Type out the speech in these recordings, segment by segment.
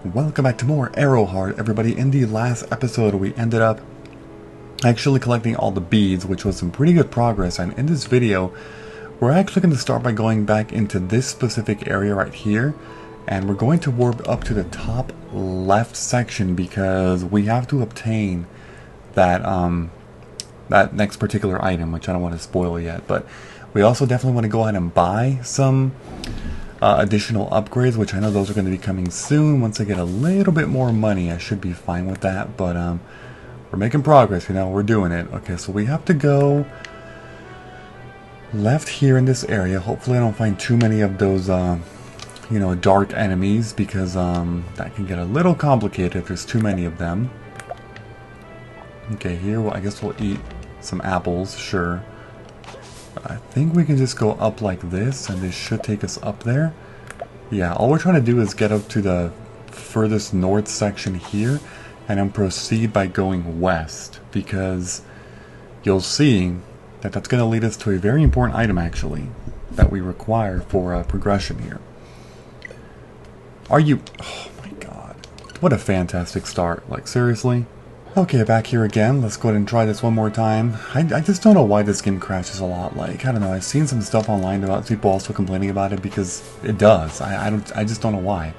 Welcome back to more Airoheart, everybody. In the last episode, we ended up actually collecting all the beads, which was some pretty good progress. And in this video, we're actually going to start by going back into this specific area right here. And we're going to warp up to the top left section because we have to obtain that that next particular item, which I don't want to spoil yet. But we also definitely want to go ahead and buy some additional upgrades, which I know those are going to be coming soon. Once I get a little bit more money, I should be fine with that. But we're making progress, you know, we're doing it. Okay, so we have to go left here in this area. Hopefully I don't find too many of those, you know, dark enemies, because that can get a little complicated if there's too many of them. Okay, here, well, I guess we'll eat some apples, sure. I think we can just go up like this, and this should take us up there. Yeah, all we're trying to do is get up to the furthest north section here, and then proceed by going west, because you'll see that that's going to lead us to a very important item, actually, that we require for progression here. Are you... Oh my god. What a fantastic start. Like, seriously? Okay, back here again. Let's go ahead and try this one more time. I just don't know why this game crashes a lot. Like, I don't know. I've seen some stuff online about people also complaining about it, because it does. I just don't know why.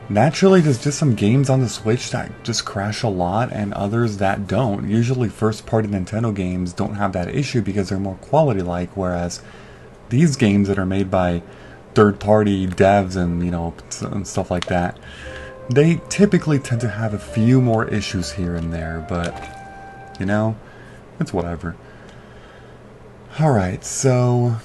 Naturally, there's just some games on the Switch that just crash a lot, and others that don't. Usually first-party Nintendo games don't have that issue because they're more quality-like, whereas these games that are made by third-party devs and, you know, and stuff like that, they typically tend to have a few more issues here and there, but, you know, it's whatever. Alright, so,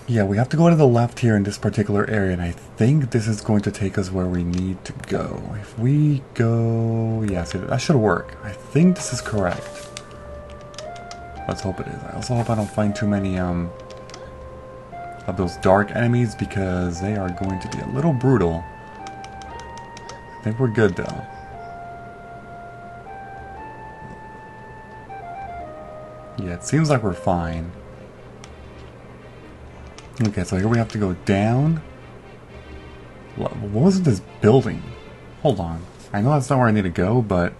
yeah, we have to go to the left here in this particular area, and I think this is going to take us where we need to go. If we go... yes, that should work. I think this is correct. Let's hope it is. I also hope I don't find too many, of those dark enemies, because they are going to be a little brutal. I think we're good, though. Yeah, it seems like we're fine. Okay, so here we have to go down. What was this building? Hold on. I know that's not where I need to go, but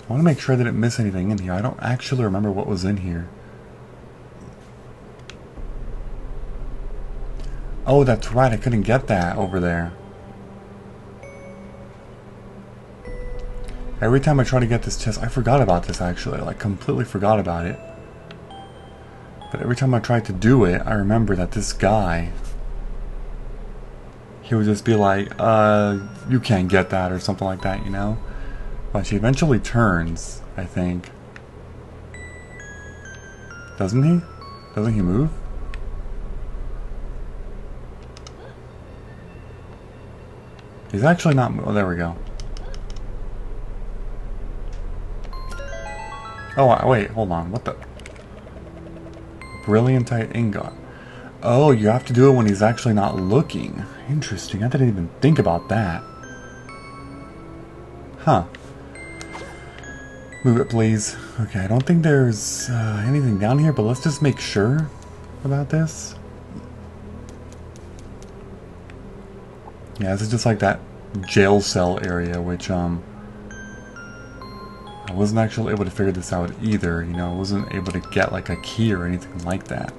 I want to make sure I didn't miss anything in here. I don't actually remember what was in here. Oh, that's right. I couldn't get that over there. Every time I try to get this chest, I forgot about this actually, like completely forgot about it. But every time I tried to do it, I remember that this guy, he would just be like, you can't get that, or something like that, you know? But he eventually turns, I think. Doesn't he? Doesn't he move? He's actually not, oh, there we go. Oh, wait, hold on. What the? Brilliantite ingot. Oh, you have to do it when he's actually not looking. Interesting. I didn't even think about that. Huh. Move it, please. Okay, I don't think there's anything down here, but let's just make sure about this. Yeah, this is just like that jail cell area, which, I wasn't actually able to figure this out either, you know, I wasn't able to get like a key or anything like that.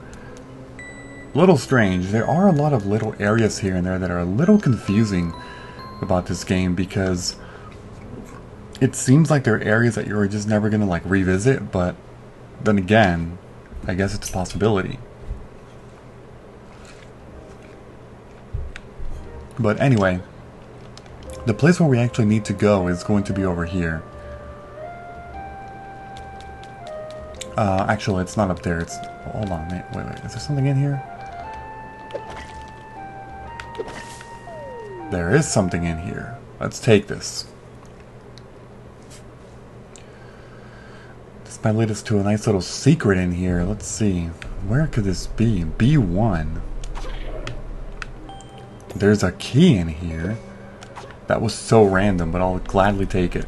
A little strange. There are a lot of little areas here and there that are a little confusing about this game, because it seems like there are areas that you're just never going to like revisit, but then again, I guess it's a possibility. But anyway, the place where we actually need to go is going to be over here. Actually, it's not up there. It's... hold on, wait. Is there something in here? There is something in here. Let's take this. This might lead us to a nice little secret in here. Let's see. Where could this be? B1. There's a key in here. That was so random, but I'll gladly take it.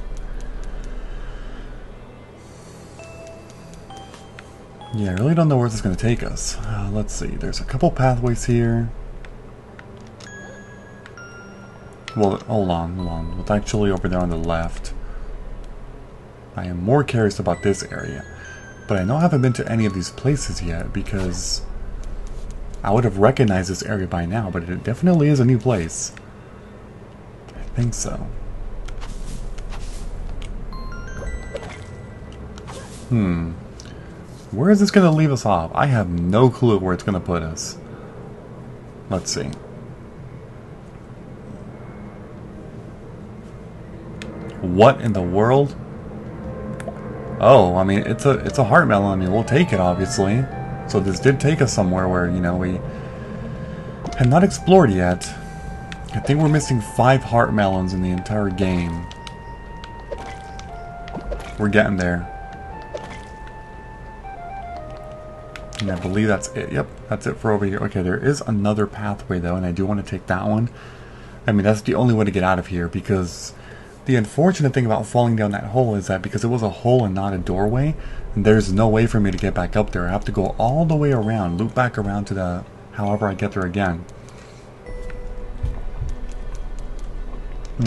Yeah, I really don't know where this is going to take us. Let's see. There's a couple pathways here. Well, hold on, hold on. It's actually over there on the left. I am more curious about this area. But I know I haven't been to any of these places yet because I would have recognized this area by now, but it definitely is a new place. I think so. Where is this going to leave us off? I have no clue where it's going to put us. Let's see. What in the world? Oh, I mean, it's a heart melon. I mean, we'll take it, obviously. So this did take us somewhere where, you know, we have not explored yet. I think we're missing 5 heart melons in the entire game. We're getting there. And I believe that's it. Yep, that's it for over here. Okay, there is another pathway, though, and I do want to take that one. I mean, that's the only way to get out of here, because the unfortunate thing about falling down that hole is that because it was a hole and not a doorway, there's no way for me to get back up there. I have to go all the way around, loop back around to the however I get there again.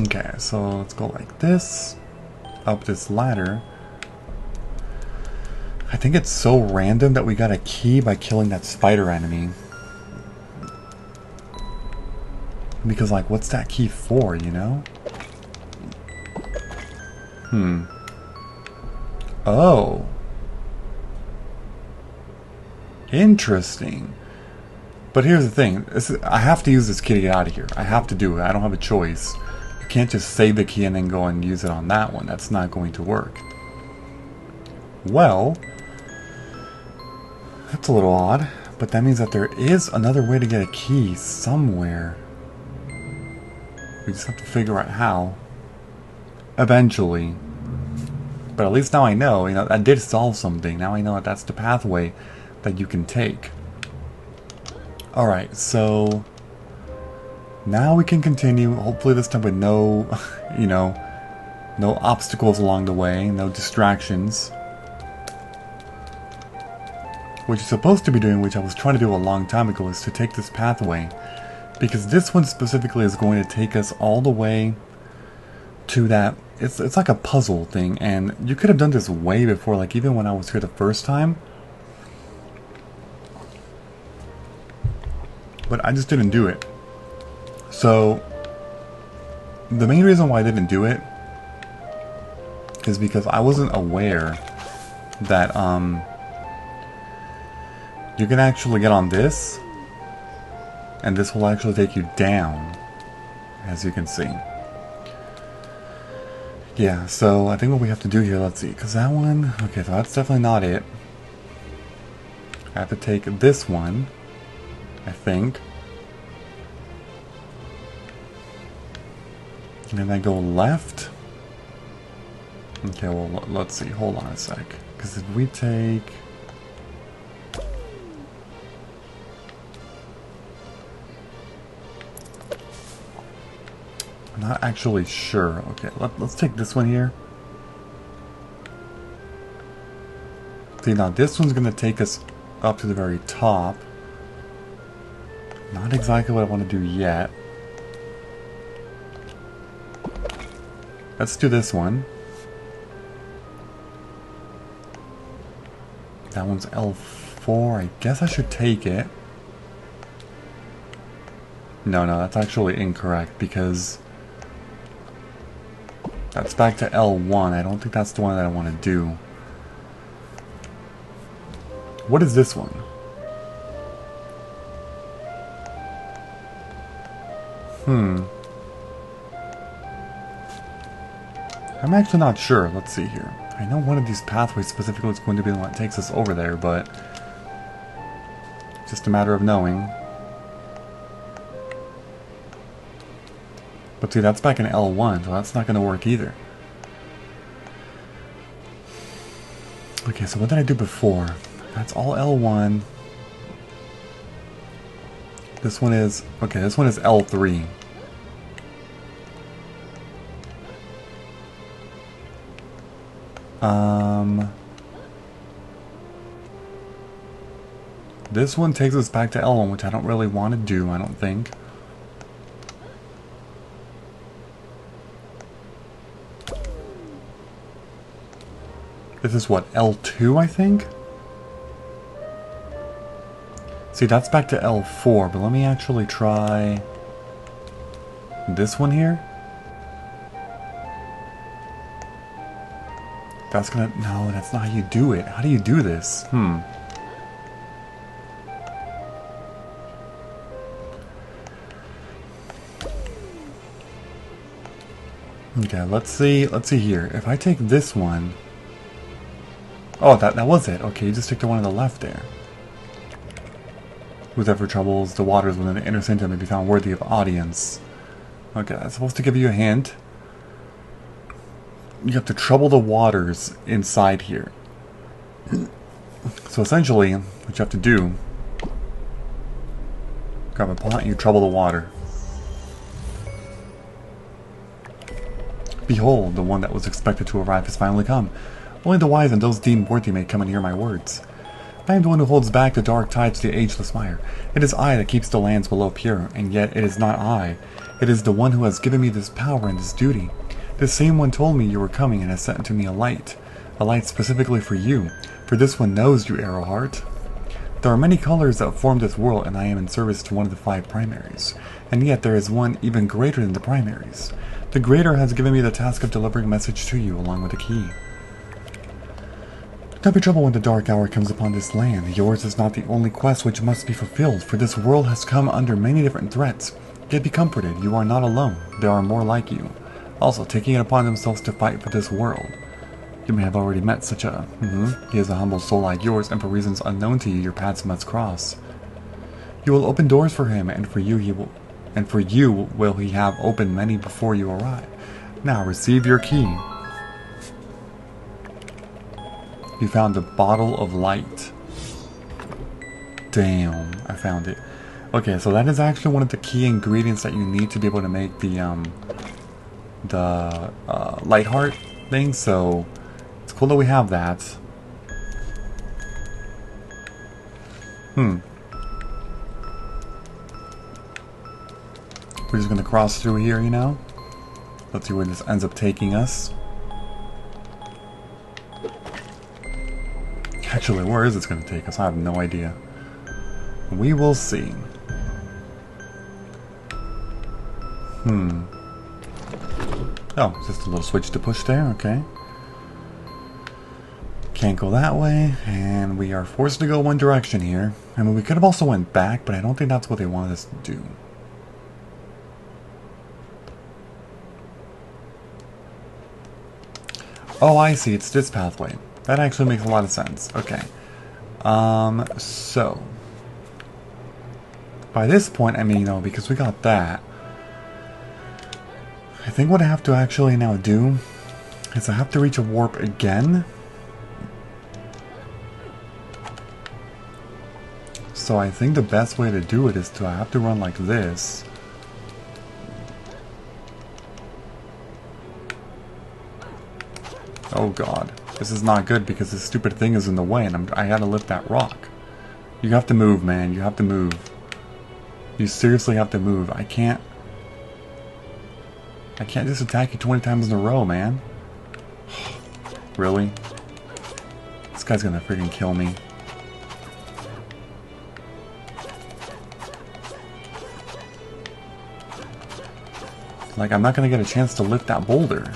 Okay, so let's go like this, up this ladder. I think it's so random that we got a key by killing that spider enemy. Because, like, what's that key for, you know? Oh. Interesting. But here's the thing. I have to use this key to get out of here. I have to do it. I don't have a choice. You can't just save the key and then go and use it on that one. That's not going to work. Well, that's a little odd. But that means that there is another way to get a key somewhere. We just have to figure out how. Eventually. But at least now I know, you know, that did solve something. Now I know that that's the pathway that you can take. Alright, so now we can continue, hopefully this time with no, you know, no obstacles along the way, no distractions. What you're supposed to be doing, which I was trying to do a long time ago, is to take this pathway. Because this one specifically is going to take us all the way to that. It's like a puzzle thing, and you could have done this way before, like even when I was here the first time. But I just didn't do it. So the main reason why I didn't do it is because I wasn't aware that you can actually get on this, and this will actually take you down, as you can see. Yeah, so I think what we have to do here, let's see, because that one, okay, so that's definitely not it. I have to take this one, I think. And then I go left. Okay, well, let's see, hold on a sec. Because if we take... I'm not actually sure. Okay, let's take this one here. See, now this one's going to take us up to the very top. Not exactly what I want to do yet. Let's do this one. That one's L4. I guess I should take it. No, that's actually incorrect because that's back to L1. I don't think that's the one that I want to do. What is this one? I'm actually not sure. Let's see here. I know one of these pathways specifically is going to be the one that takes us over there, but it's just a matter of knowing. But see, that's back in L1, so that's not going to work either. Okay, so what did I do before? That's all L1. This one is... okay, this one is L3. This one takes us back to L1, which I don't really want to do, I don't think. This is what, L2, I think? See, that's back to L4, but let me actually try this one here. That's gonna... No, that's not how you do it. How do you do this? Okay, let's see here. If I take this one... Oh, that was it. Okay, you just took the one on the left there. Who's ever troubles the waters within the inner center may be found worthy of audience. Okay, that's supposed to give you a hint. You have to trouble the waters inside here. So essentially, what you have to do... Grab a pot, you trouble the water. Behold, the one that was expected to arrive has finally come. Only the wise and those deemed worthy may come and hear my words. I am the one who holds back the dark tides to the ageless mire. It is I that keeps the lands below pure, and yet it is not I. It is the one who has given me this power and this duty. This same one told me you were coming and has sent to me a light specifically for you, for this one knows you, Airoheart. There are many colors that form this world, and I am in service to one of the 5 primaries, and yet there is one even greater than the primaries. The greater has given me the task of delivering a message to you along with a key. Do not be troubled when the dark hour comes upon this land. Yours is not the only quest which must be fulfilled, for this world has come under many different threats. Yet be comforted, you are not alone. There are more like you, also taking it upon themselves to fight for this world. You may have already met such a... He has a humble soul like yours, and for reasons unknown to you, your paths must cross. You will open doors for him, and for you will he have opened many before you arrive. Now receive your key. You found the bottle of light. Damn, I found it. Okay, so that is actually one of the key ingredients that you need to be able to make the light heart thing, so it's cool that we have that. We're just gonna cross through here, you know? Let's see where this ends up taking us. Actually, where is this gonna take us? I have no idea. We will see. Oh, just a little switch to push there, okay. Can't go that way, and we are forced to go one direction here. I mean, we could have also went back, but I don't think that's what they wanted us to do. Oh, I see, it's this pathway. That actually makes a lot of sense. Okay. So. By this point, I mean, you know, because we got that, I think what I have to actually now do is I have to reach a warp again. So I think the best way to do it is to I have to run like this. Oh god. This is not good because this stupid thing is in the way and I gotta lift that rock. You have to move, man. You have to move. You seriously have to move. I can't just attack you 20 times in a row, man. Really? This guy's gonna freaking kill me. Like, I'm not gonna get a chance to lift that boulder.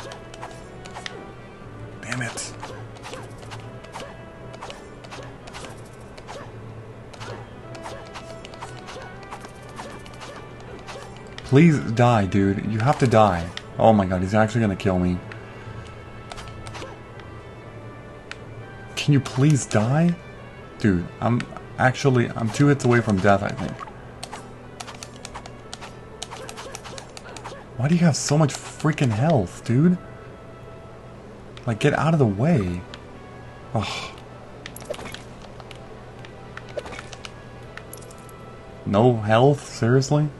Damn it. Please die, dude. You have to die. Oh my god, he's actually gonna kill me. Can you please die? Dude, I'm 2 hits away from death, I think. Why do you have so much freaking health, dude? Like, get out of the way. Ugh. No health? Seriously?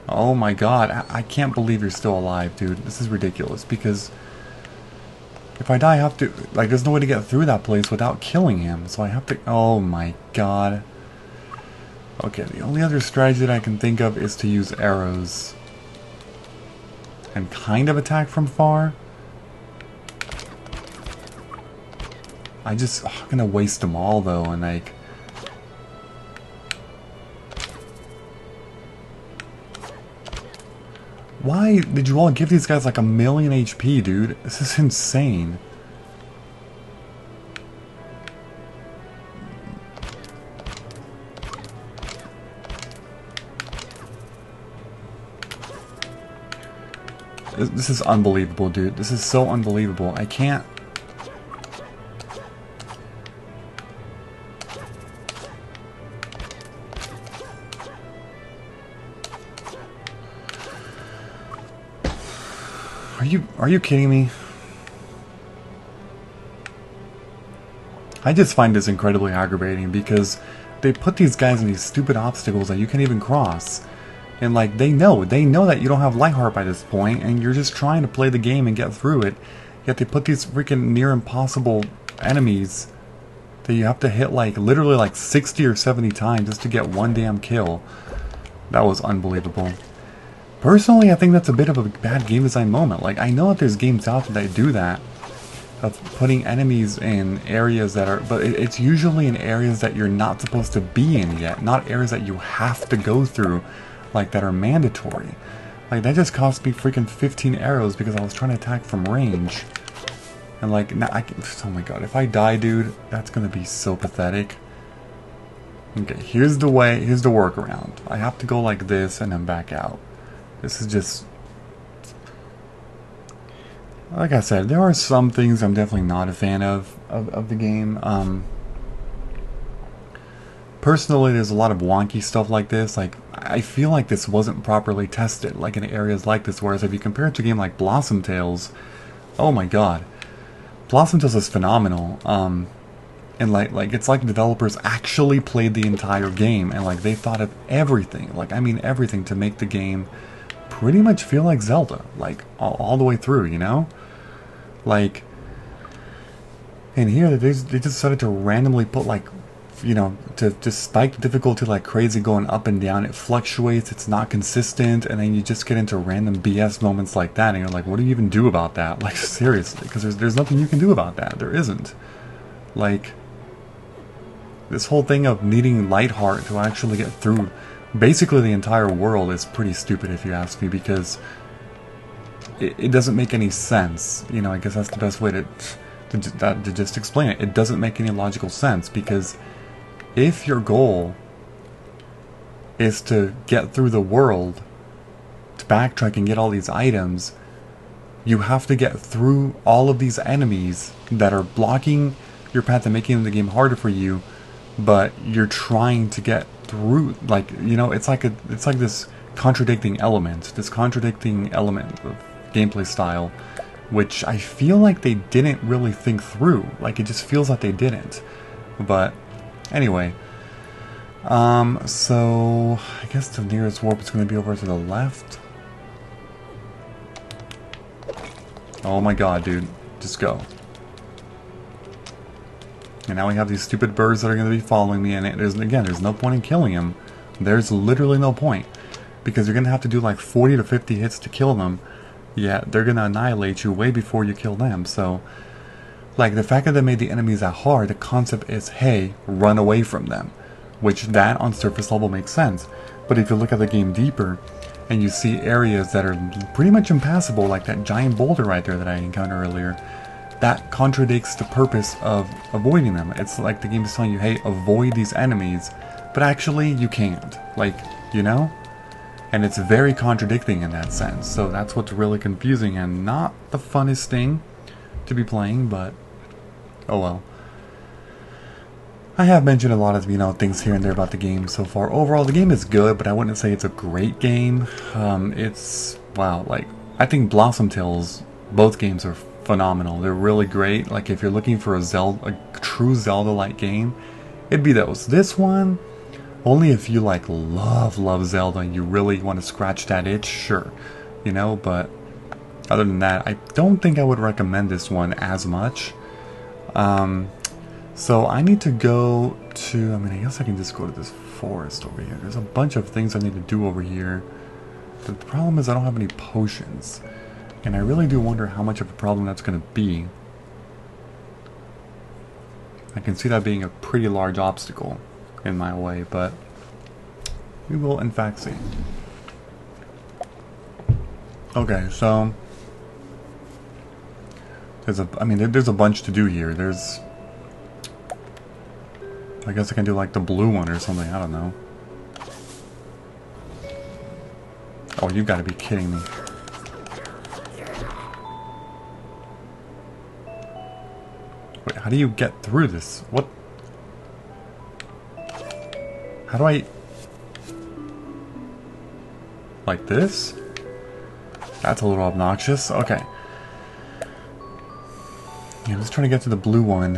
Oh my god, I can't believe you're still alive, dude. This is ridiculous, because if I die, I have to... Like, there's no way to get through that place without killing him, so I have to... Oh my god. Okay, the only other strategy that I can think of is to use arrows. And kind of attack from far. I just, I'm gonna waste them all though, and like... Why did you all give these guys like 1,000,000 HP, dude? This is insane. This is unbelievable, dude. This is so unbelievable. I can't... Are you kidding me? I just find this incredibly aggravating because they put these guys in these stupid obstacles that you can't even cross. And like, they know that you don't have Lightheart by this point, and you're just trying to play the game and get through it. Yet they put these freaking near impossible enemies that you have to hit like literally like 60 or 70 times just to get one damn kill. That was unbelievable. Personally, I think that's a bit of a bad game design moment. Like, I know that there's games out there that do that, of putting enemies in areas that are, but it's usually in areas that you're not supposed to be in yet, not areas that you have to go through, like that are mandatory. Like, that just cost me freaking 15 arrows because I was trying to attack from range. And like, now oh my god, if I die, dude, that's gonna be so pathetic. Okay, here's the workaround. I have to go like this and then back out. This is just... Like I said, there are some things I'm definitely not a fan of the game. Personally, there's a lot of wonky stuff like this. Like, I feel like this wasn't properly tested, like in areas like this. Whereas if you compare it to a game like Blossom Tales, oh my god, Blossom Tales is phenomenal. And like it's like developers actually played the entire game and like they thought of everything. Like, I mean everything to make the game pretty much feel like Zelda, like all the way through, you know? Like, in here they just decided to randomly put like, you know, to just spike the difficulty like crazy, going up and down. It fluctuates, it's not consistent, and then you just get into random BS moments like that, and you're like, what do you even do about that? Like, seriously, because there's nothing you can do about that. There isn't. Like, this whole thing of needing Lightheart to actually get through basically the entire world is pretty stupid if you ask me, because it doesn't make any sense. You know, I guess that's the best way to just explain it. It doesn't make any logical sense, because if your goal is to get through the world, to backtrack and get all these items, you have to get through all of these enemies that are blocking your path and making the game harder for you, but you're trying to get through, like, you know, it's like this contradicting element of gameplay style, which I feel like they didn't really think through. Like, it just feels like they didn't. But anyway, so I guess the nearest warp is going to be over to the left. Oh my god, dude, just go. And now we have these stupid birds that are going to be following me, and there's no point in killing them. There's literally no point, because you're going to have to do like 40 to 50 hits to kill them, yet they're going to annihilate you way before you kill them. So, like, the fact that they made the enemies that hard, the concept is, hey, run away from them, which that on surface level makes sense. But if you look at the game deeper, and you see areas that are pretty much impassable, like that giant boulder right there that I encountered earlier, that contradicts the purpose of avoiding them. It's like the game is telling you, hey, avoid these enemies, but actually you can't. Like, you know? And it's very contradicting in that sense. So that's what's really confusing and not the funnest thing to be playing, but oh well. I have mentioned a lot of, you know, things here and there about the game so far. Overall, the game is good, but I wouldn't say it's a great game. It's, wow, like, I think Blossom Tales, both games are phenomenal. They're really great. Like, if you're looking for a true Zelda-like game, it'd be those. This one, only if you like love Zelda and you really want to scratch that itch, sure, you know. But other than that, I don't think I would recommend this one as much. So I need to go to, I mean, I guess I can just go to this forest over here. There's a bunch of things I need to do over here. The problem is I don't have any potions. And I really do wonder how much of a problem that's going to be. I can see that being a pretty large obstacle in my way, but we will in fact see. Okay, so there's there's a bunch to do here. There's, I guess I can do like the blue one or something, I don't know. Oh, you've got to be kidding me. Wait, how do you get through this? What? How do I... Like this? That's a little obnoxious. Okay. Yeah, I'm just trying to get to the blue one,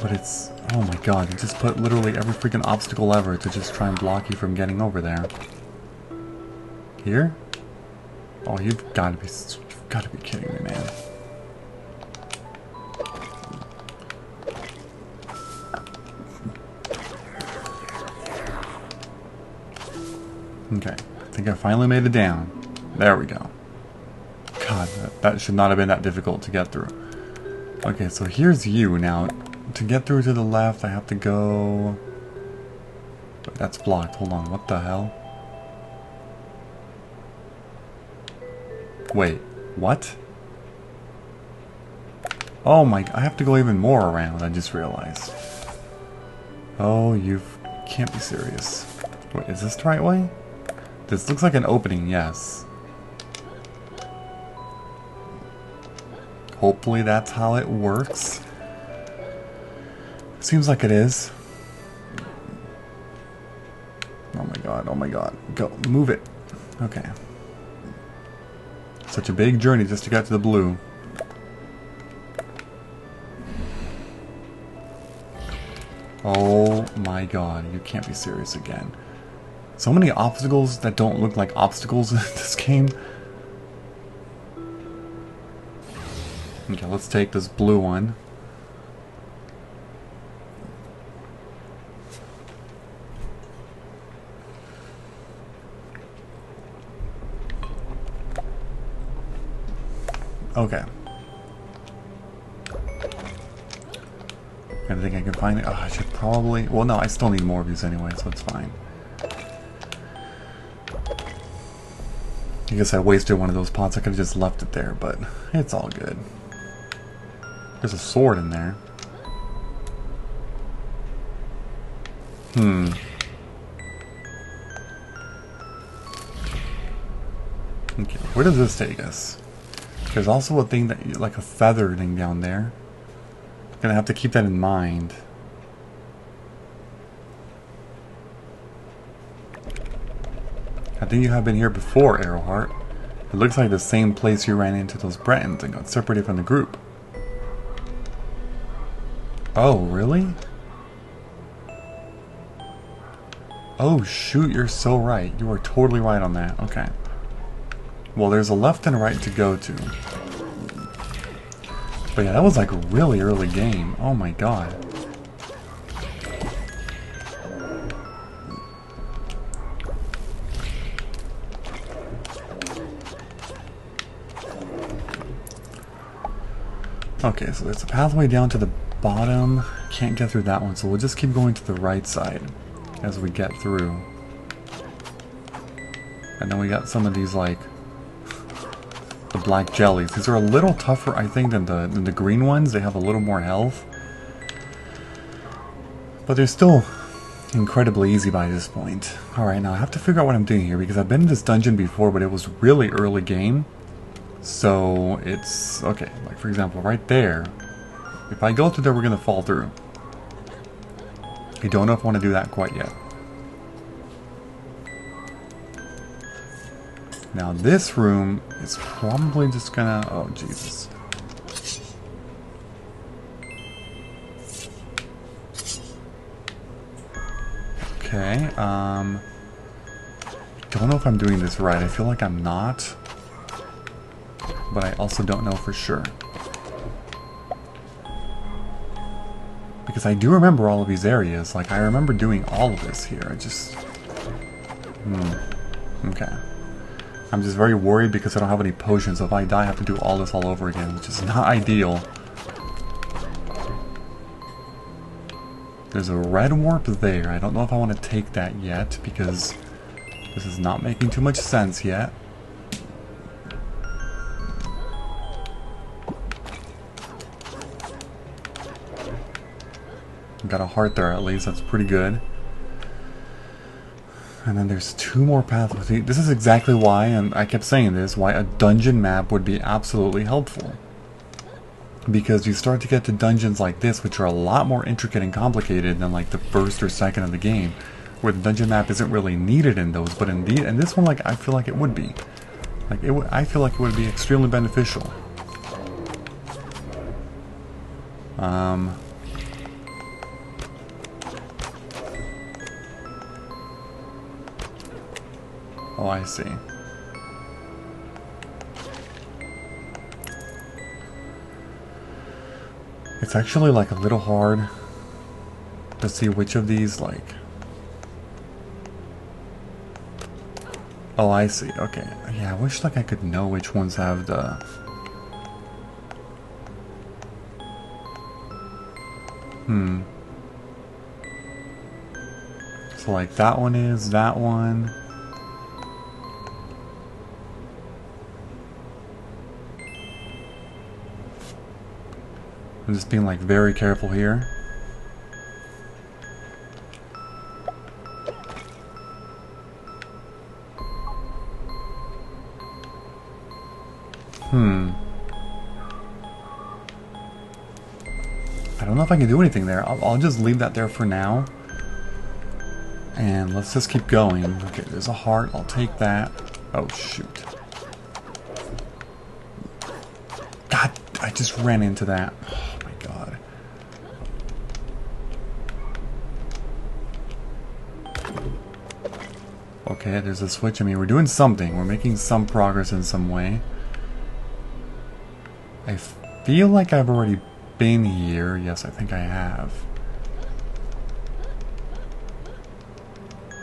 but it's... Oh my god, you just put literally every freaking obstacle ever to just try and block you from getting over there. Here? Oh, you've got to be kidding me, man. Okay, I think I finally made it down. There we go. God, that should not have been that difficult to get through. Okay, so here's you. Now, to get through to the left, I have to go... Wait, that's blocked. Hold on, what the hell? Wait, what? Oh my... I have to go even more around, I just realized. Oh, you can't be serious. Wait, is this the right way? This looks like an opening, yes. Hopefully that's how it works. Seems like it is. Oh my god, oh my god. Go, move it. Okay. Such a big journey just to get to the blue. Oh my god, you can't be serious again. So many obstacles that don't look like obstacles in this game. Okay, let's take this blue one. Okay. I think I can find it. Oh, I should probably... Well, no, I still need more of these anyway, so it's fine. I guess I wasted one of those pots. I could have just left it there, but it's all good. There's a sword in there. Okay, where does this take us? There's also a thing that, like a feather thing down there. Gonna have to keep that in mind. I think you have been here before, Airoheart. It looks like the same place you ran into those Bretons and got separated from the group. Oh, really? Oh shoot, you're so right. You are totally right on that. Okay. Well, there's a left and a right to go to. But yeah, that was like a really early game. Oh my god. Okay, so there's a pathway down to the bottom. Can't get through that one, so we'll just keep going to the right side as we get through. And then we got some of these, like, the black jellies. These are a little tougher, I think, than the green ones. They have a little more health. But they're still incredibly easy by this point. Alright, now I have to figure out what I'm doing here, because I've been in this dungeon before, but it was really early game. So it's... okay, like for example, right there. If I go through there, we're going to fall through. I don't know if I want to do that quite yet. Now this room is probably just gonna... oh, Jesus. Okay, don't know if I'm doing this right. I feel like I'm not. But I also don't know for sure. Because I do remember all of these areas. Like, I remember doing all of this here. I just... okay. I'm just very worried because I don't have any potions. So if I die, I have to do all this all over again, which is not ideal. There's a red warp there. I don't know if I want to take that yet because this is not making too much sense yet. Got a heart there at least. That's pretty good. And then there's 2 more pathways. This is exactly why, and I kept saying this, why a dungeon map would be absolutely helpful. Because you start to get to dungeons like this, which are a lot more intricate and complicated than like the first or second of the game, where the dungeon map isn't really needed in those, but in this one, like, I feel like it would be. Like, I feel like it would be extremely beneficial. Oh, I see. It's actually like a little hard to see which of these, like... Oh, I see. Okay. Yeah, I wish like I could know which ones have the... So like that one is, that one... I'm just being like very careful here. I don't know if I can do anything there. I'll just leave that there for now. And let's just keep going. Okay, there's a heart. I'll take that. Oh, shoot. God, I just ran into that. Oh my god. Okay, there's a switch. I mean, we're doing something. We're making some progress in some way. I feel like I've already been here. Yes, I think I have.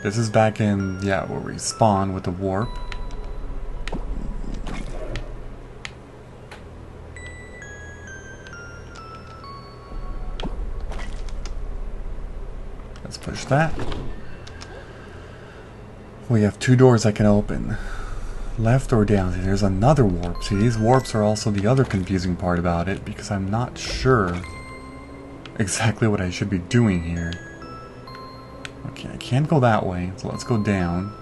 This is back in, yeah, where we spawn with the warp. Let's push that. We have 2 doors I can open. Left or down. See, there's another warp. See, these warps are also the other confusing part about it, because I'm not sure exactly what I should be doing here. Okay, I can't go that way, so let's go down.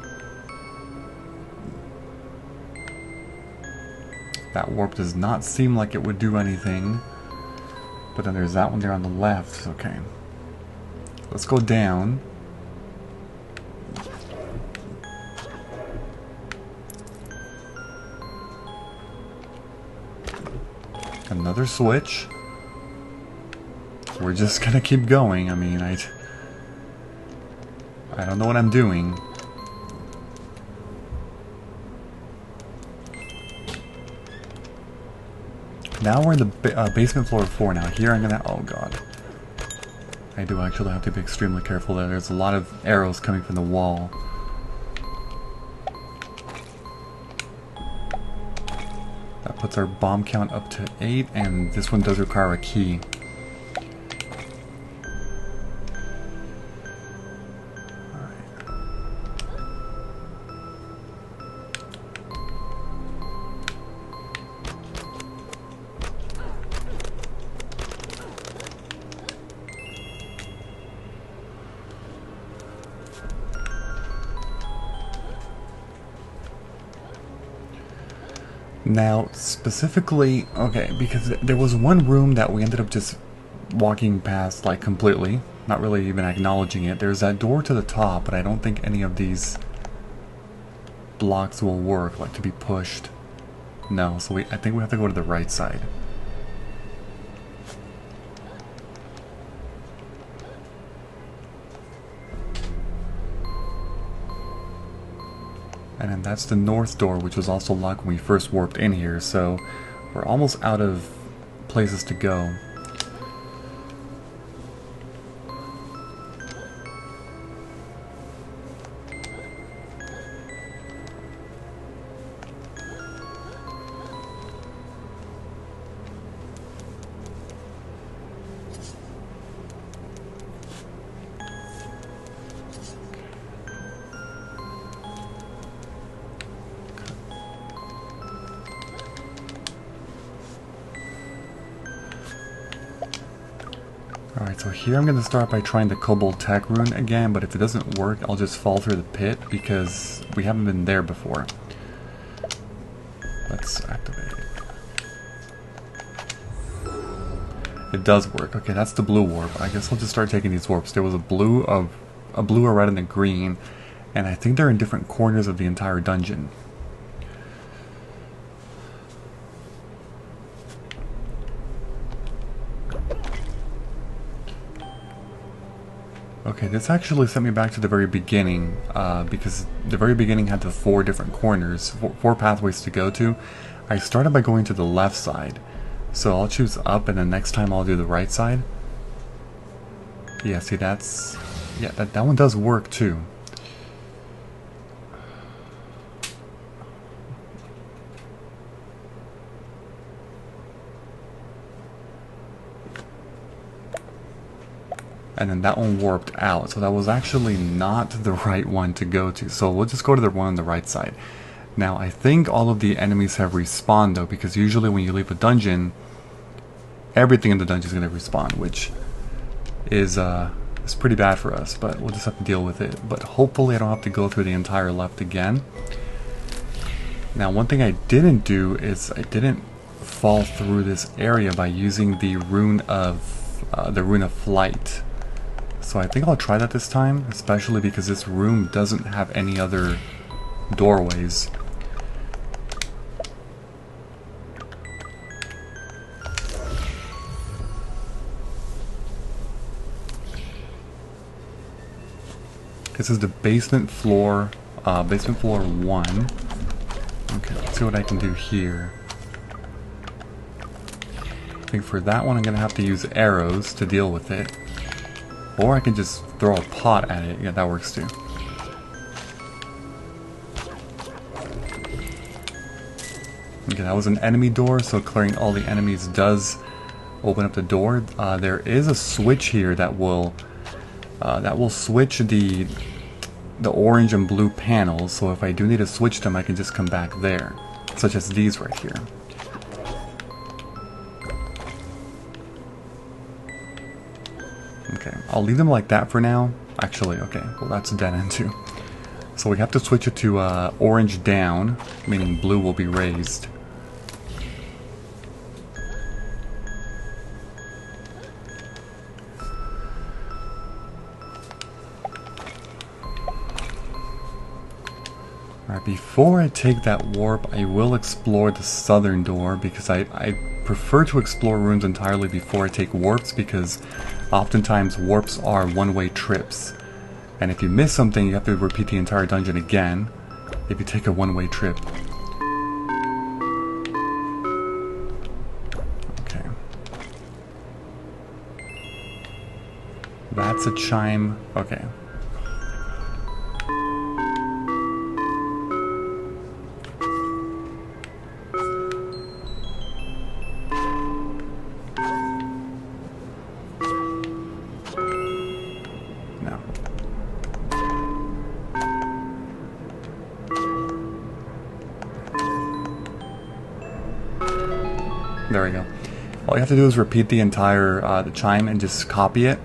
That warp does not seem like it would do anything. But then there's that one there on the left. Okay. Let's go down. Another switch. We're just gonna keep going. I mean, I don't know what I'm doing. Now we're in the basement floor 4 now. Here I'm gonna... Oh god. I do actually have to be extremely careful there. There's a lot of arrows coming from the wall. That puts our bomb count up to 8, and this one does require a key. Now, specifically, okay, because there was one room that we ended up just walking past, like, completely, not really even acknowledging it. There's that door to the top, but I don't think any of these blocks will work, like, to be pushed. No, so I think we have to go to the right side. And then that's the north door, which was also locked when we first warped in here, so we're almost out of places to go. Alright, so here I'm going to start by trying the Kobold Tech rune again, but if it doesn't work, I'll just fall through the pit because we haven't been there before. Let's activate it. It does work. Okay, that's the blue warp. I guess I'll just start taking these warps. There was a blue, a red, and a green, and I think they're in different corners of the entire dungeon. Okay, this actually sent me back to the very beginning, because the very beginning had the 4 different corners, 4 pathways to go to. I started by going to the left side, so I'll choose up, and then next time I'll do the right side. Yeah, see, that's... yeah, that one does work too. And then that one warped out, so that was actually not the right one to go to. So we'll just go to the one on the right side. Now, I think all of the enemies have respawned though, because usually when you leave a dungeon, everything in the dungeon is going to respawn, which is pretty bad for us, but we'll just have to deal with it. But hopefully I don't have to go through the entire left again. Now, one thing I didn't do is I didn't fall through this area by using the rune of flight. So I think I'll try that this time, especially because this room doesn't have any other doorways. This is the basement floor 1. Okay, let's see what I can do here. I think for that one I'm going to have to use arrows to deal with it. Or I can just throw a pot at it. Yeah, that works too. Okay, that was an enemy door, so clearing all the enemies does open up the door. There is a switch here that will switch the orange and blue panels, so if I do need to switch them, I can just come back there, such as these right here. Okay, I'll leave them like that for now. Actually, okay, well that's a dead end too. So we have to switch it to orange down, meaning blue will be raised. Alright, before I take that warp, I will explore the southern door, because I prefer to explore rooms entirely before I take warps, because oftentimes warps are one-way trips. And if you miss something, you have to repeat the entire dungeon again if you take a one-way trip. Okay. That's a chime. Okay. There we go. All you have to do is repeat the entire the chime and just copy it.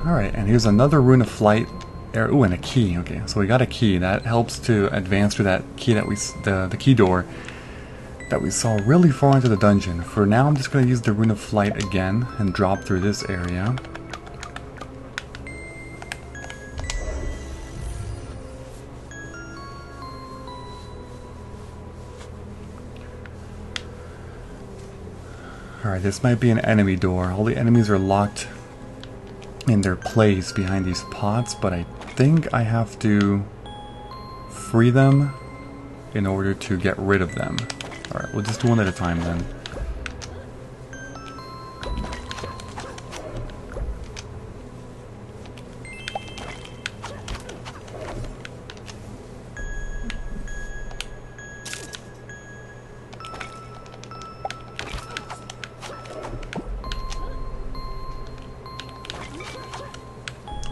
Alright, and here's another rune of flight. Ooh, and a key. Okay, so we got a key. That helps to advance through that key that the key door that we saw really far into the dungeon. For now, I'm just going to use the rune of flight again and drop through this area. Alright, this might be an enemy door. All the enemies are locked in their place behind these pots, but I think I have to free them in order to get rid of them. Alright, we'll just do one at a time then.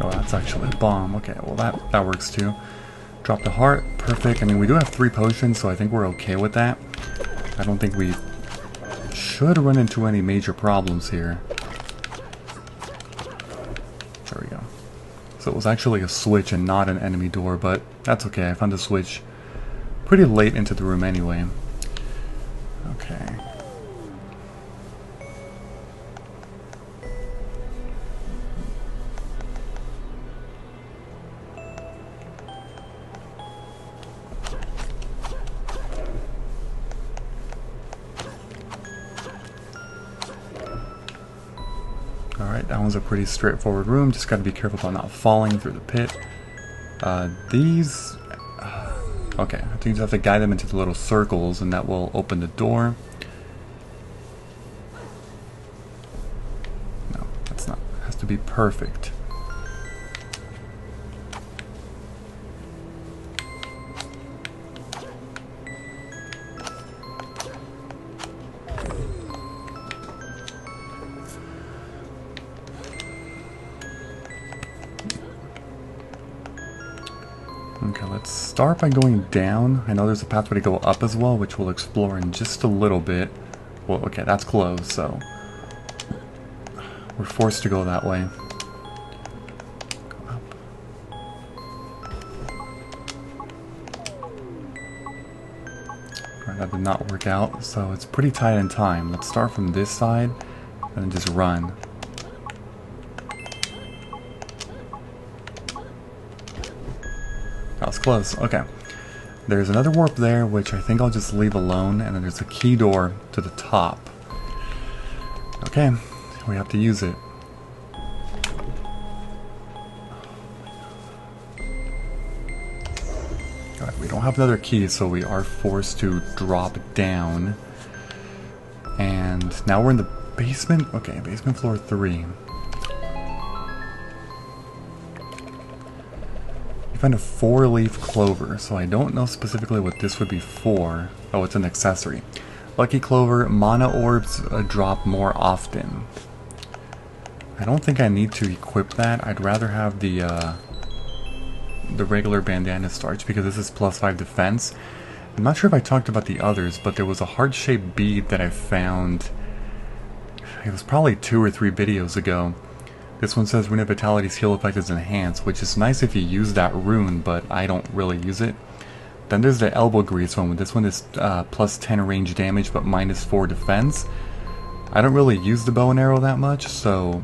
Oh, that's actually a bomb. Okay, well that works too. Drop the heart. Perfect. I mean, we do have 3 potions, so I think we're okay with that. I don't think we should run into any major problems here. There we go. So it was actually a switch and not an enemy door, but that's okay. I found the switch pretty late into the room anyway. Okay. Alright, that one's a pretty straightforward room. Just gotta be careful about not falling through the pit. These... okay, I think you just have to guide them into the little circles and that will open the door. No, that's not. It has to be perfect. Okay, let's start by going down. I know there's a pathway to go up as well, which we'll explore in just a little bit. Well, okay, that's closed, so we're forced to go that way. Go up. Alright, that did not work out, so it's pretty tight in time. Let's start from this side and then just run. That was close. Okay. There's another warp there, which I think I'll just leave alone, and then there's a key door to the top. Okay, we have to use it. Alright, we don't have another key, so we are forced to drop down. And now we're in the basement? Okay, basement floor 3. Find a 4-leaf clover, so I don't know specifically what this would be for. Oh, it's an accessory. Lucky clover, mana orbs drop more often. I don't think I need to equip that. I'd rather have the regular bandana starch because this is +5 defense. I'm not sure if I talked about the others, but there was a heart-shaped bead that I found. It was probably 2 or 3 videos ago. This one says Rune of Vitality's heal effect is enhanced, which is nice if you use that rune, but I don't really use it. Then there's the elbow grease one. This one is +10 range damage, but -4 defense. I don't really use the bow and arrow that much, so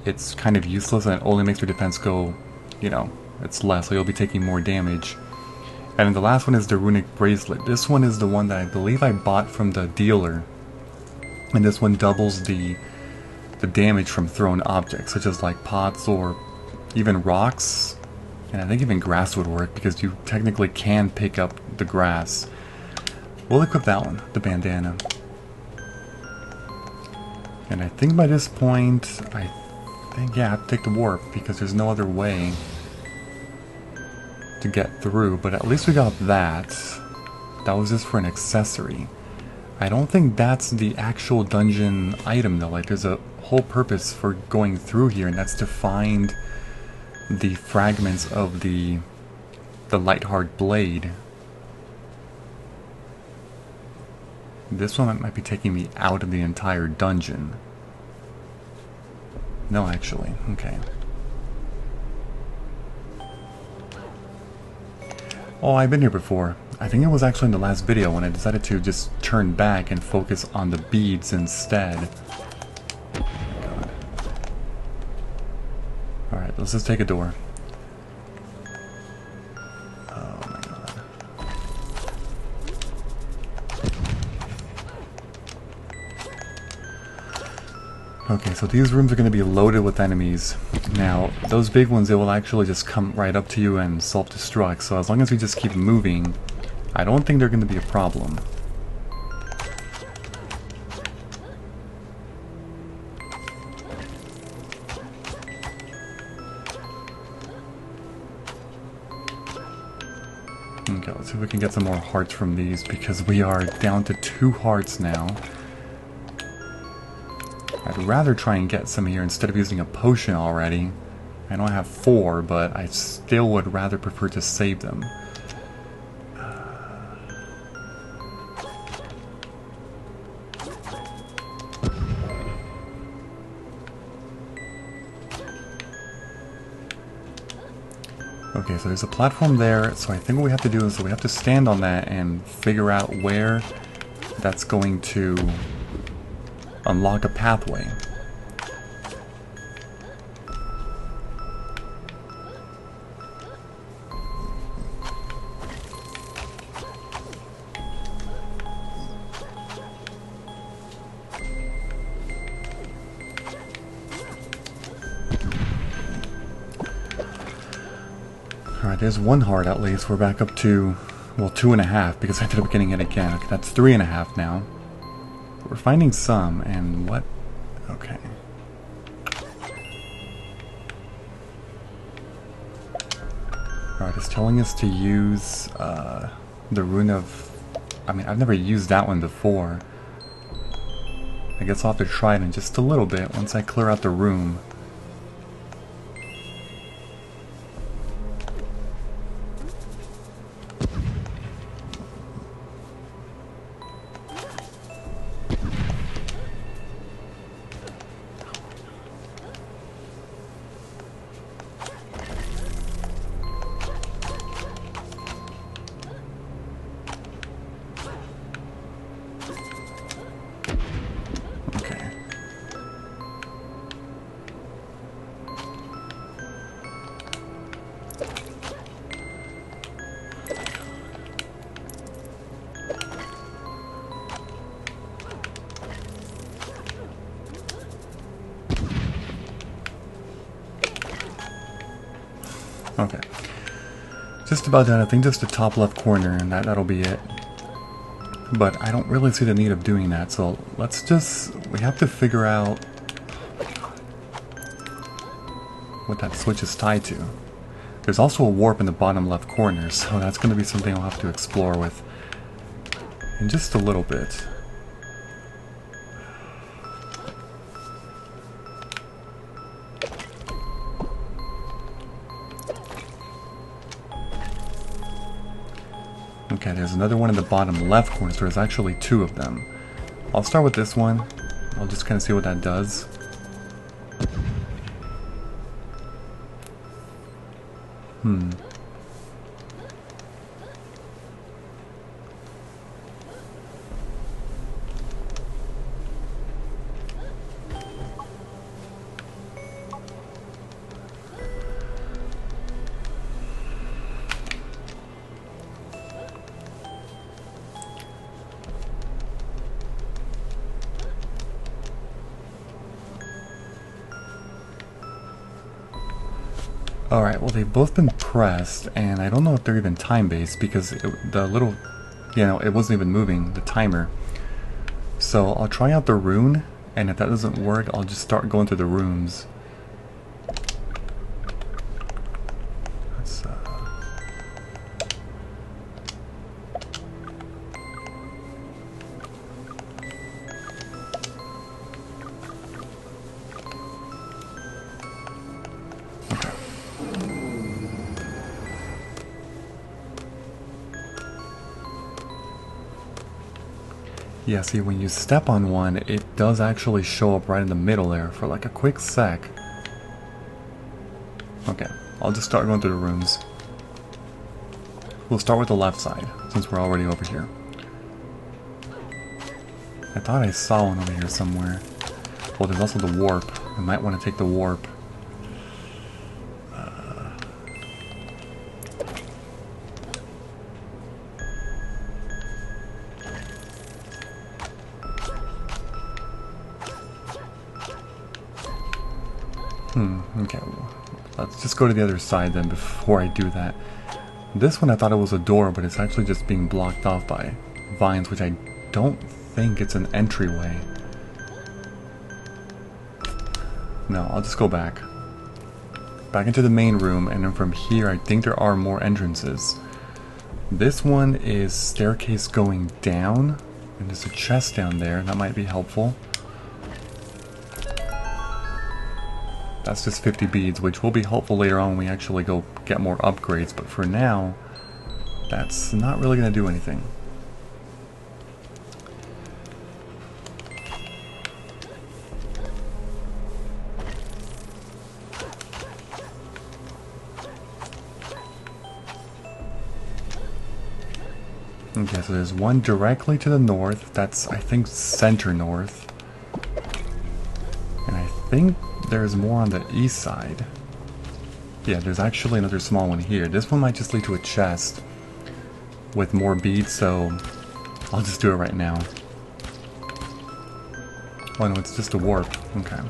it's kind of useless, and it only makes your defense go, you know, it's less, so you'll be taking more damage. And then the last one is the runic bracelet. This one is the one that I believe I bought from the dealer, and this one doubles the damage from thrown objects, such as like pots or even rocks, and I think even grass would work because you technically can pick up the grass. We'll equip that one, the bandana. And I think by this point, I think, yeah, I have to take the warp because there's no other way to get through, but at least we got that. That was just for an accessory. I don't think that's the actual dungeon item though. Like, there's a whole purpose for going through here, and that's to find the fragments of the Lightheart blade. This one might be taking me out of the entire dungeon. No, actually. Okay. Oh, I've been here before. I think it was actually in the last video when I decided to just turn back and focus on the beads instead. God. Alright, let's just take a door. Oh my god. Okay, so these rooms are going to be loaded with enemies. Now, those big ones, they will actually just come right up to you and self-destruct, so as long as we just keep moving, I don't think they're going to be a problem. Okay, let's see if we can get some more hearts from these, because we are down to 2 hearts now. I'd rather try and get some here instead of using a potion already. I know I have 4, but I still would rather prefer to save them. Okay, so there's a platform there, so I think what we have to do is we have to stand on that and figure out where that's going to unlock a pathway. Alright, there's one heart at least. We're back up to, well, 2.5 because I ended up getting it again. Okay, that's 3.5 now. We're finding some, and what? Okay. Alright, it's telling us to use the rune of... I mean, I've never used that one before. I guess I'll have to try it in just a little bit once I clear out the room. Okay. Just about done. I think just the top left corner, and that'll be it. But I don't really see the need of doing that, so let's just... We have to figure out what that switch is tied to. There's also a warp in the bottom left corner, so that's going to be something I'll have to explore with in just a little bit. Okay, there's another one in the bottom left corner, so there's actually 2 of them. I'll start with this one. I'll just kind of see what that does. Alright, well they've both been pressed, and I don't know if they're even time-based because the little, it wasn't even moving, the timer. So I'll try out the rune, and if that doesn't work, I'll just start going through the rooms. Let's, yeah, see, when you step on one, it does actually show up right in the middle there for like a quick sec. Okay, I'll just start going through the rooms. We'll start with the left side, since we're already over here. I thought I saw one over here somewhere. Well, there's also the warp. I might want to take the warp. Okay, let's just go to the other side then before I do that. This one I thought it was a door, but it's actually just being blocked off by vines, which I don't think it's an entryway. No, I'll just go back. Back into the main room, and then from here I think there are more entrances. This one is staircase going down, and there's a chest down there, that might be helpful. That's just 50 beads, which will be helpful later on when we actually go get more upgrades, but for now, that's not really going to do anything. Okay, so there's one directly to the north. That's, I think, center north. And I think there's more on the east side. Yeah, there's actually another small one here. This one might just lead to a chest with more beads, so I'll just do it right now. Oh no, it's just a warp. Okay.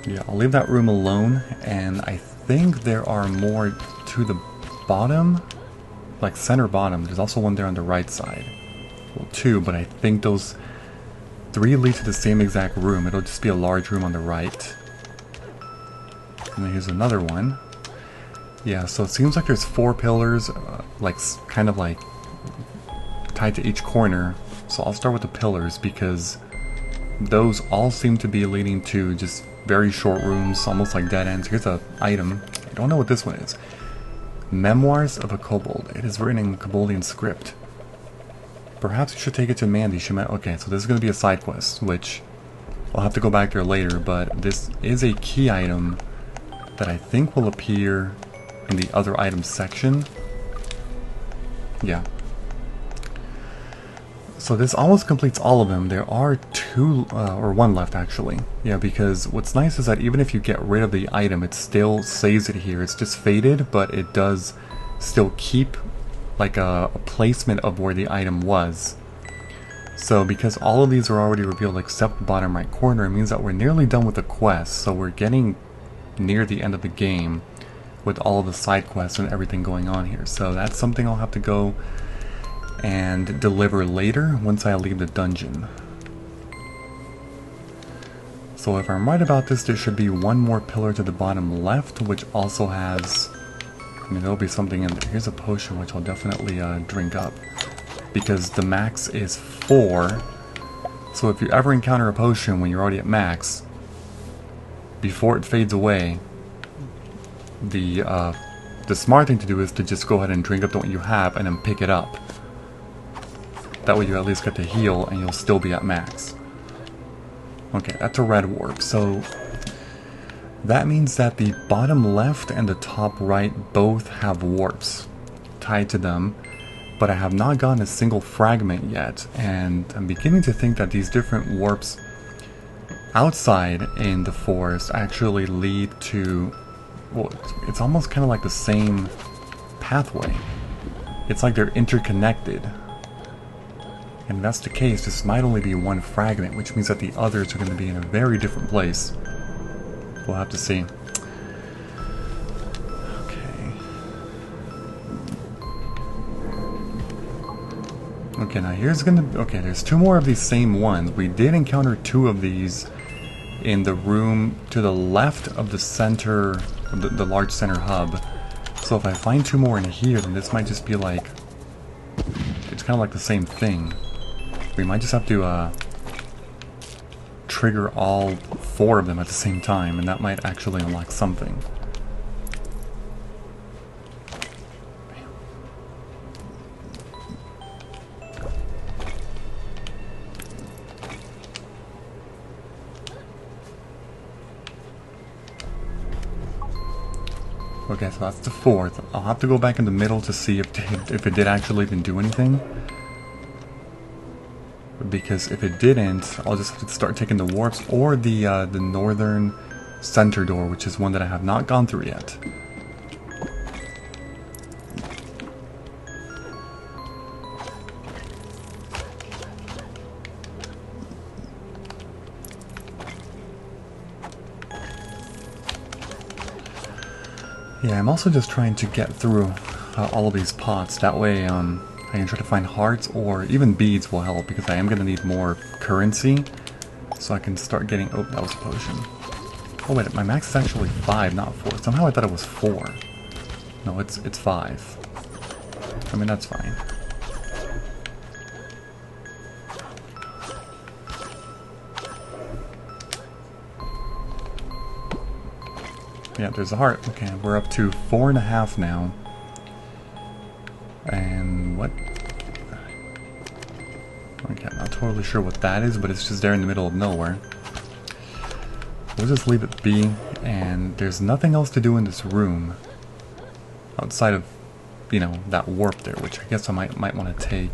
Yeah, I'll leave that room alone, and I think there are more to the bottom, like center bottom. There's also one there on the right side. Well, two, but I think those three lead to the same exact room. It'll just be a large room on the right. And then here's another one. Yeah, so it seems like there's 4 pillars, like kind of like tied to each corner. So I'll start with the pillars because those all seem to be leading to just very short rooms, almost like dead ends. Here's an item. I don't know what this one is. Memoirs of a Kobold. It is written in Koboldian script. Perhaps you should take it to Mandy. She might. Okay, so this is going to be a side quest, which I'll have to go back there later, but this is a key item that I think will appear in the other items section. Yeah. So this almost completes all of them. There are 2, or 1 left actually. Yeah, because what's nice is that even if you get rid of the item, it still saves it here. It's just faded, but it does still keep like a placement of where the item was. So because all of these are already revealed except the bottom right corner, it means that we're nearly done with the quest. So we're getting near the end of the game with all of the side quests and everything going on here. So that's something I'll have to go and deliver later once I leave the dungeon. So if I'm right about this, there should be 1 more pillar to the bottom left, which also has, I mean, there'll be something in there. Here's a potion which I'll definitely drink up, because the max is 4. So if you ever encounter a potion when you're already at max, before it fades away, the smart thing to do is to just go ahead and drink up the one you have and then pick it up. That way you at least get to heal and you'll still be at max. Okay, that's a red warp. So that means that the bottom left and the top right both have warps tied to them, but I have not gotten a single fragment yet, and I'm beginning to think that these different warps outside in the forest actually lead to, well, it's almost kind of like the same pathway. It's like they're interconnected. And if that's the case, this might only be 1 fragment, which means that the others are going to be in a very different place. We'll have to see. Okay. Okay, now here's going to... Okay, there's 2 more of these same ones. We did encounter 2 of these in the room to the left of the center, the large center hub. So if I find 2 more in here, then this might just be like... It's kind of like the same thing. We might just have to trigger all 4 of them at the same time, and that might actually unlock something. Okay, so that's the 4th. I'll have to go back in the middle to see if it did actually even do anything. Because if it didn't, I'll just have to start taking the warps or the northern center door, which is one that I have not gone through yet. Yeah, I'm also just trying to get through all of these pots. That way, I can try to find hearts, or even beads will help, because I am going to need more currency, so I can start getting... Oh, that was a potion. Oh wait, my max is actually 5, not 4. Somehow I thought it was 4. No, it's 5. I mean, that's fine. Yeah, there's a heart. Okay, we're up to 4.5 now. And what? Okay, I'm not totally sure what that is, but it's just there in the middle of nowhere. We'll just leave it be, and there's nothing else to do in this room outside of, you know, that warp there, which I guess I might want to take.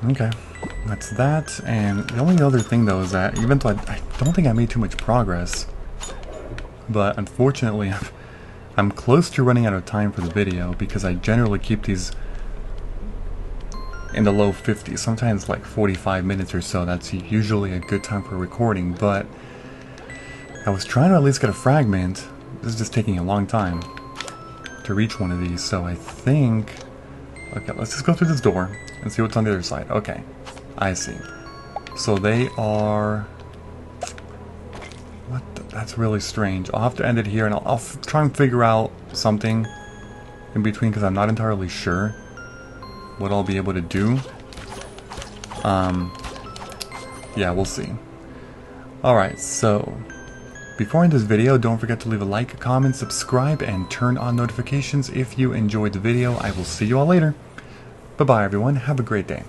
Okay, that's that, and the only other thing though is that even though I don't think I made too much progress, but unfortunately I'm close to running out of time for the video because I generally keep these in the low 50s, sometimes like 45 minutes or so. That's usually a good time for recording, but I was trying to at least get a fragment. This is just taking a long time to reach one of these, so I think... Okay, let's just go through this door and see what's on the other side. Okay, I see. So they are... What? That's really strange. I'll have to end it here, and I'll try and figure out something in between because I'm not entirely sure what I'll be able to do. Yeah, we'll see. Alright, so before I end this video, don't forget to leave a like, comment, subscribe, and turn on notifications if you enjoyed the video. I will see you all later. Bye-bye, everyone. Have a great day.